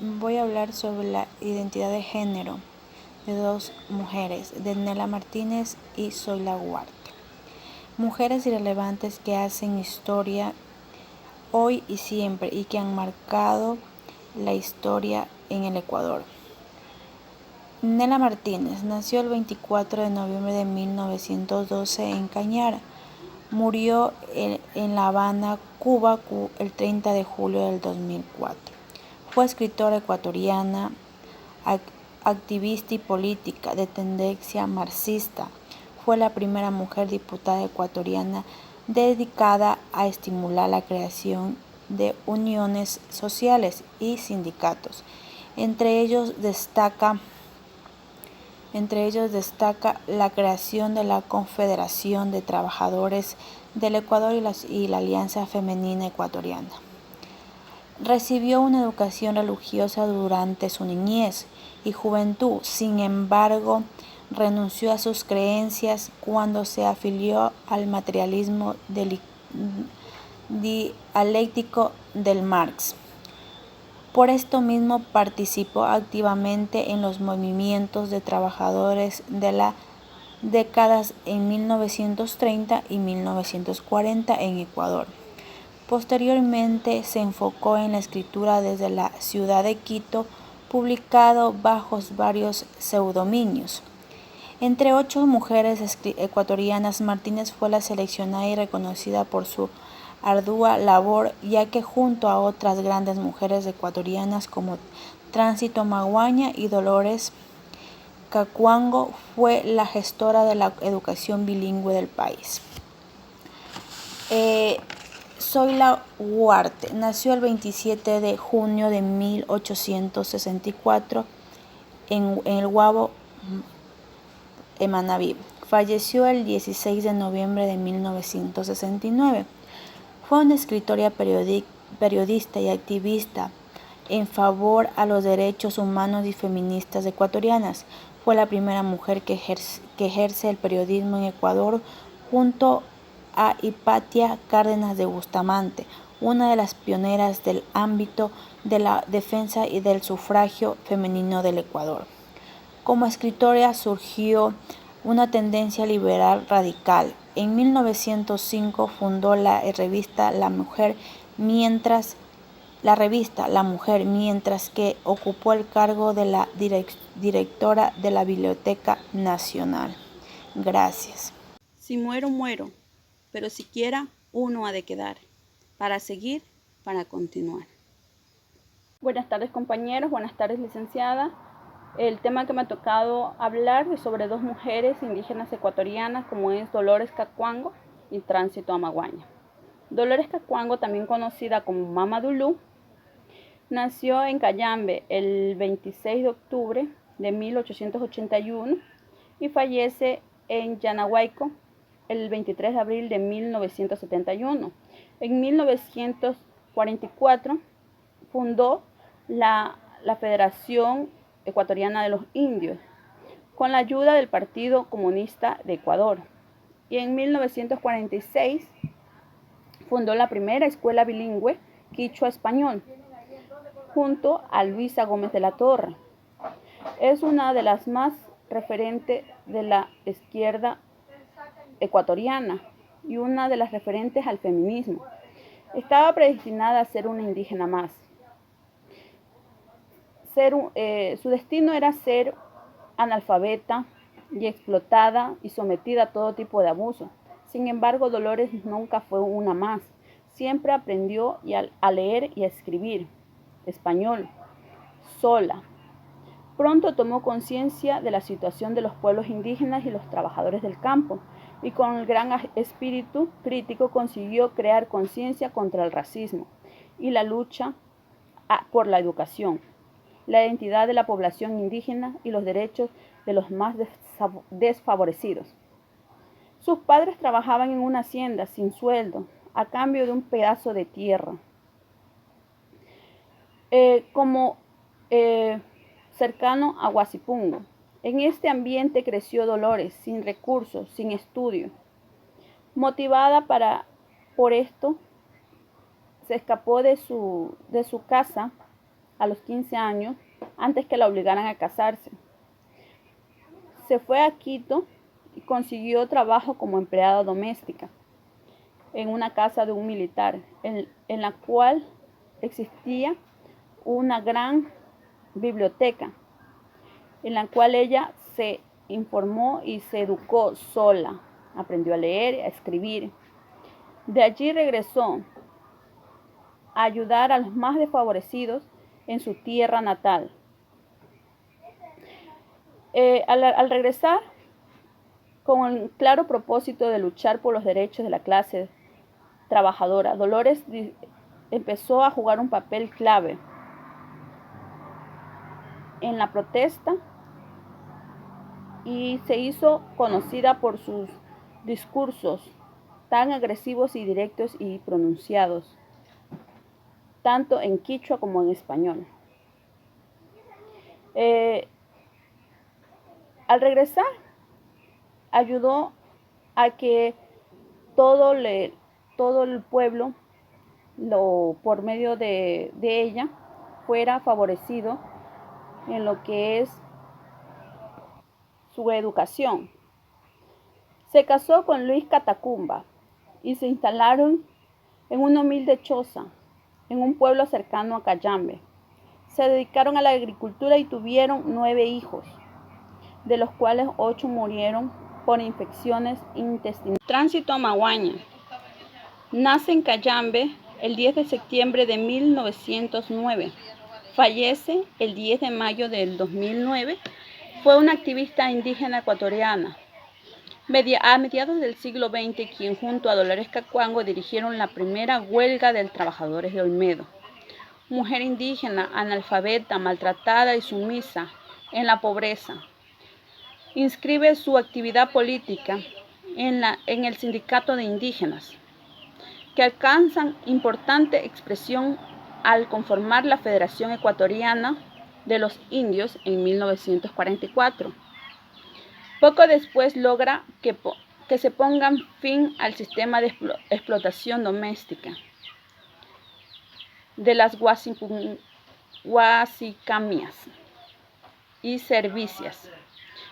voy a hablar sobre la identidad de género de dos mujeres, de Nela Martínez y Zoila Huarte. Mujeres irrelevantes que hacen historia hoy y siempre y que han marcado la historia en el Ecuador. Nela Martínez nació el 24 de noviembre de 1912 en Cañara. Murió en La Habana, Cuba, el 30 de julio del 2004. Fue escritora ecuatoriana, activista y política de tendencia marxista. Fue la primera mujer diputada ecuatoriana dedicada a estimular la creación de uniones sociales y sindicatos. Entre ellos destaca la creación de la Confederación de Trabajadores del Ecuador y la Alianza Femenina Ecuatoriana. Recibió una educación religiosa durante su niñez y juventud, sin embargo, renunció a sus creencias cuando se afilió al materialismo dialéctico del Marx. Por esto mismo participó activamente en los movimientos de trabajadores de las décadas en 1930 y 1940 en Ecuador. Posteriormente se enfocó en la escritura desde la ciudad de Quito, publicado bajo varios pseudonimios. Entre 8 mujeres ecuatorianas, Martínez fue la seleccionada y reconocida por su ardua labor, ya que junto a otras grandes mujeres ecuatorianas como Tránsito Maguaña y Dolores Cacuango, fue la gestora de la educación bilingüe del país. Zoila Huarte nació el 27 de junio de 1864 en el Guabo, en Manabí. Falleció el 16 de noviembre de 1969. Fue una escritora, periodista y activista en favor a los derechos humanos y feministas ecuatorianas. Fue la primera mujer que ejerce el periodismo en Ecuador junto a Hipatia Cárdenas de Bustamante, una de las pioneras del ámbito de la defensa y del sufragio femenino del Ecuador. Como escritora surgió una tendencia liberal radical. En 1905 fundó la revista La Mujer, mientras que ocupó el cargo de la directora de la Biblioteca Nacional. Gracias. Si muero, muero, pero siquiera uno ha de quedar, para seguir, para continuar. Buenas tardes, compañeros, buenas tardes, licenciada. El tema que me ha tocado hablar es sobre dos mujeres indígenas ecuatorianas, como es Dolores Cacuango y Tránsito Amaguaña. Dolores Cacuango, también conocida como Mama Dulú, nació en Cayambe el 26 de octubre de 1881 y fallece en Yanahuayco el 23 de abril de 1971. En 1944 fundó la Federación Ecuatoriana de los Indios con la ayuda del Partido Comunista de Ecuador. Y en 1946 fundó la primera escuela bilingüe quichua-español junto a Luisa Gómez de la Torre. Es una de las más referentes de la izquierda ecuatoriana y una de las referentes al feminismo. Estaba predestinada a ser una indígena más. Su destino era ser analfabeta y explotada y sometida a todo tipo de abuso. Sin embargo, Dolores nunca fue una más. Siempre aprendió a leer y a escribir español, sola. Pronto tomó conciencia de la situación de los pueblos indígenas y los trabajadores del campo, y con el gran espíritu crítico consiguió crear conciencia contra el racismo y la lucha por la educación, la identidad de la población indígena y los derechos de los más desfavorecidos. Sus padres trabajaban en una hacienda sin sueldo, a cambio de un pedazo de tierra. Cercano a Huasipungo. En este ambiente creció Dolores, sin recursos, sin estudio. Motivada por esto, se escapó de su casa a los 15 años antes que la obligaran a casarse. Se fue a Quito y consiguió trabajo como empleada doméstica en una casa de un militar, en la cual existía una gran biblioteca, en la cual ella se informó y se educó sola. Aprendió a leer y a escribir. De allí regresó a ayudar a los más desfavorecidos en su tierra natal. Al regresar, con el claro propósito de luchar por los derechos de la clase trabajadora, Dolores empezó a jugar un papel clave en la protesta y se hizo conocida por sus discursos tan agresivos y directos y pronunciados, tanto en quichua como en español. Al regresar, ayudó a que todo el pueblo, por medio de ella, fuera favorecido en lo que es su educación. Se casó con Luis Catacumba y se instalaron en una humilde choza en un pueblo cercano a Cayambe. Se dedicaron a la agricultura y tuvieron 9 hijos, de los cuales 8 murieron por infecciones intestinales. Tránsito a Maguaña. Nace en Cayambe el 10 de septiembre de 1909. Fallece el 10 de mayo del 2009. Fue una activista indígena ecuatoriana. A mediados del siglo XX, quien junto a Dolores Cacuango dirigieron la primera huelga de trabajadores de Olmedo. Mujer indígena, analfabeta, maltratada y sumisa en la pobreza. Inscribe su actividad política en el Sindicato de Indígenas, que alcanzan importante expresión al conformar la Federación Ecuatoriana de los Indios en 1944. Poco después logra que se pongan fin al sistema de explotación doméstica de las huasicamias y servicias.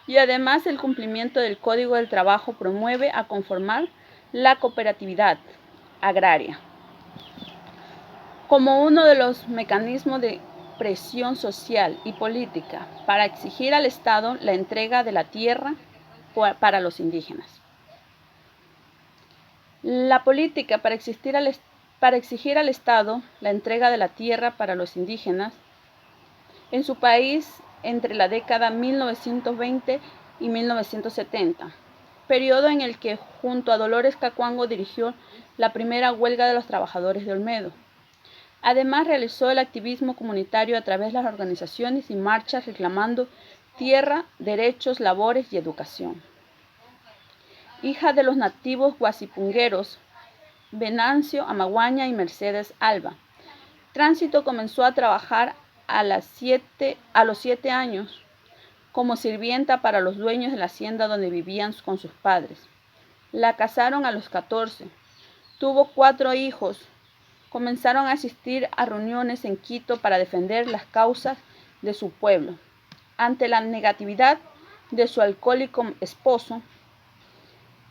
Y además el cumplimiento del Código del Trabajo promueve a conformar la cooperatividad agraria como uno de los mecanismos de presión social y política para exigir al Estado la entrega de la tierra para los indígenas. La política para exigir al Estado la entrega de la tierra para los indígenas en su país entre la década 1920 y 1970, periodo en el que junto a Dolores Cacuango dirigió la primera huelga de los trabajadores de Olmedo. Además, realizó el activismo comunitario a través de las organizaciones y marchas reclamando tierra, derechos, labores y educación. Hija de los nativos guasipungueros Venancio Amaguaña y Mercedes Alba. Tránsito comenzó a trabajar a los 7 años como sirvienta para los dueños de la hacienda donde vivían con sus padres. La casaron a los 14. Tuvo 4 hijos. Comenzaron a asistir a reuniones en Quito para defender las causas de su pueblo. Ante la negatividad de su alcohólico esposo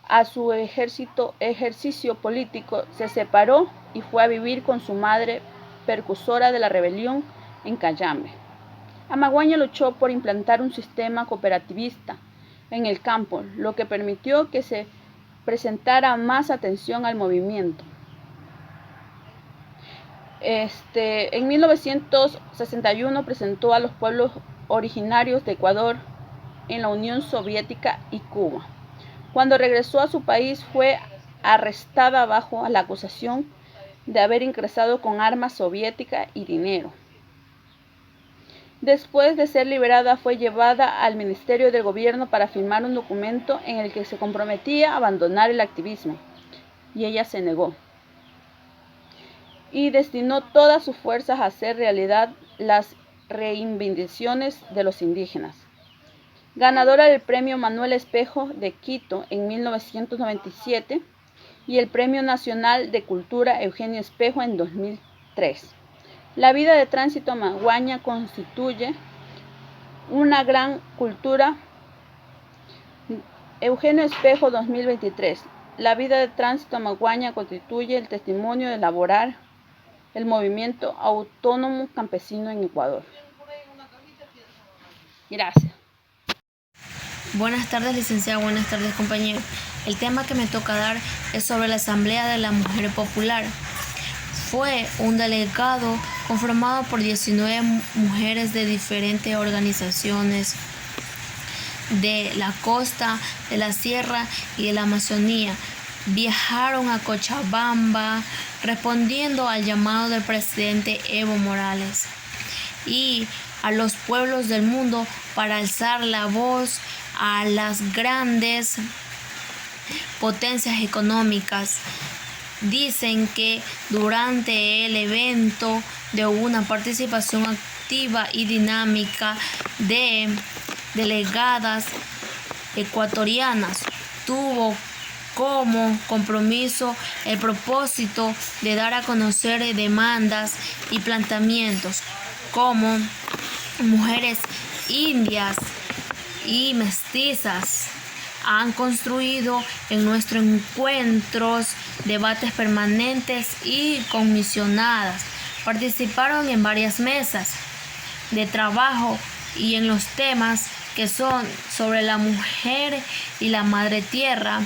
a su ejercicio político, se separó y fue a vivir con su madre, precursora de la rebelión en Cayambe. Amaguaña luchó por implantar un sistema cooperativista en el campo, lo que permitió que se prestara más atención al movimiento. En 1961 presentó a los pueblos originarios de Ecuador en la Unión Soviética y Cuba. Cuando regresó a su país fue arrestada bajo la acusación de haber ingresado con armas soviéticas y dinero. Después de ser liberada fue llevada al Ministerio del Gobierno para firmar un documento en el que se comprometía a abandonar el activismo, y ella se negó. Y destinó todas sus fuerzas a hacer realidad las reivindicaciones de los indígenas. Ganadora del Premio Manuel Espejo de Quito en 1997 y el Premio Nacional de Cultura Eugenio Espejo en 2003. La vida de tránsito maguaña constituye una gran cultura. Eugenio Espejo, 2023. La vida de tránsito maguaña constituye el testimonio de elaborar el movimiento autónomo campesino en Ecuador. Gracias. Buenas tardes, licenciada. Buenas tardes, compañero. El tema que me toca dar es sobre la Asamblea de la Mujer Popular. Fue un delegado conformado por 19 mujeres de diferentes organizaciones de la costa, de la sierra y de la Amazonía. Viajaron a Cochabamba respondiendo al llamado del presidente Evo Morales y a los pueblos del mundo para alzar la voz a las grandes potencias económicas. Dicen que durante el evento de una participación activa y dinámica de delegadas ecuatorianas, tuvo como compromiso el propósito de dar a conocer demandas y planteamientos como mujeres indias y mestizas han construido en nuestros encuentros, debates permanentes y comisionadas. Participaron en varias mesas de trabajo y en los temas que son sobre la mujer y la madre tierra,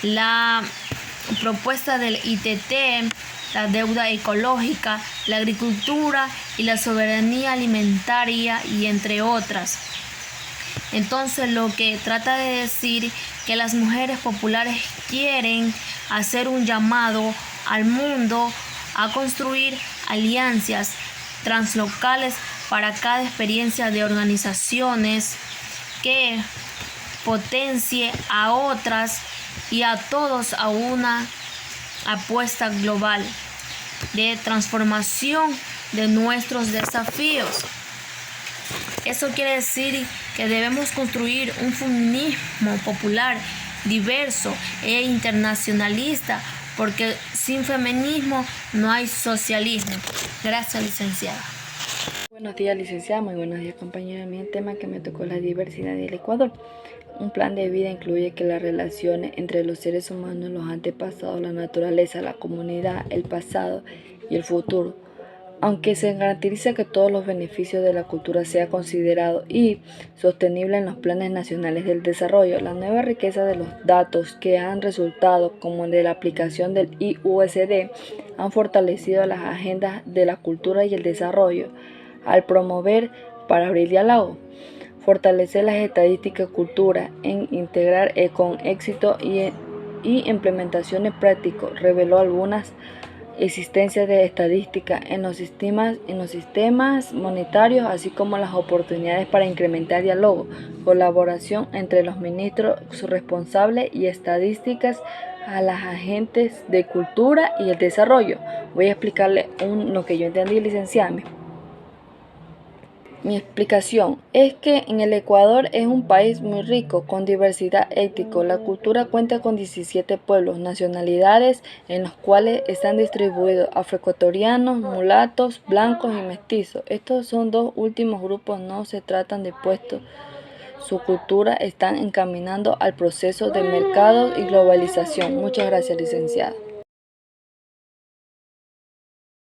la propuesta del ITT, la deuda ecológica, la agricultura y la soberanía alimentaria y entre otras. Entonces lo que trata de decir que las mujeres populares quieren hacer un llamado al mundo a construir alianzas translocales para cada experiencia de organizaciones que potencie a otras y a todos a una apuesta global de transformación de nuestros desafíos. Eso quiere decir que debemos construir un feminismo popular, diverso e internacionalista, porque sin feminismo no hay socialismo. Gracias, licenciada. Buenos días, licenciada. Muy buenos días, compañera. El tema que me tocó es la diversidad del Ecuador. Un plan de vida incluye que las relaciones entre los seres humanos, los antepasados, la naturaleza, la comunidad, el pasado y el futuro, aunque se garantiza que todos los beneficios de la cultura sean considerados y sostenibles en los planes nacionales del desarrollo. La nueva riqueza de los datos que han resultado como de la aplicación del IUSD han fortalecido las agendas de la cultura y el desarrollo al promover para abrir diálogo, fortalecer las estadísticas cultura en integrar con éxito y implementaciones prácticas. Reveló algunas existencia de estadística en los sistemas monetarios, así como las oportunidades para incrementar diálogo, colaboración entre los ministros responsables y estadísticas a las agentes de cultura y el desarrollo. Voy a explicarle lo que yo entendí, licenciada. Mi explicación es que en el Ecuador es un país muy rico, con diversidad étnica. La cultura cuenta con 17 pueblos, nacionalidades, en los cuales están distribuidos afroecuatorianos, mulatos, blancos y mestizos. Estos son dos últimos grupos, no se tratan de puestos. Su cultura están encaminando al proceso de mercado y globalización. Muchas gracias, licenciada.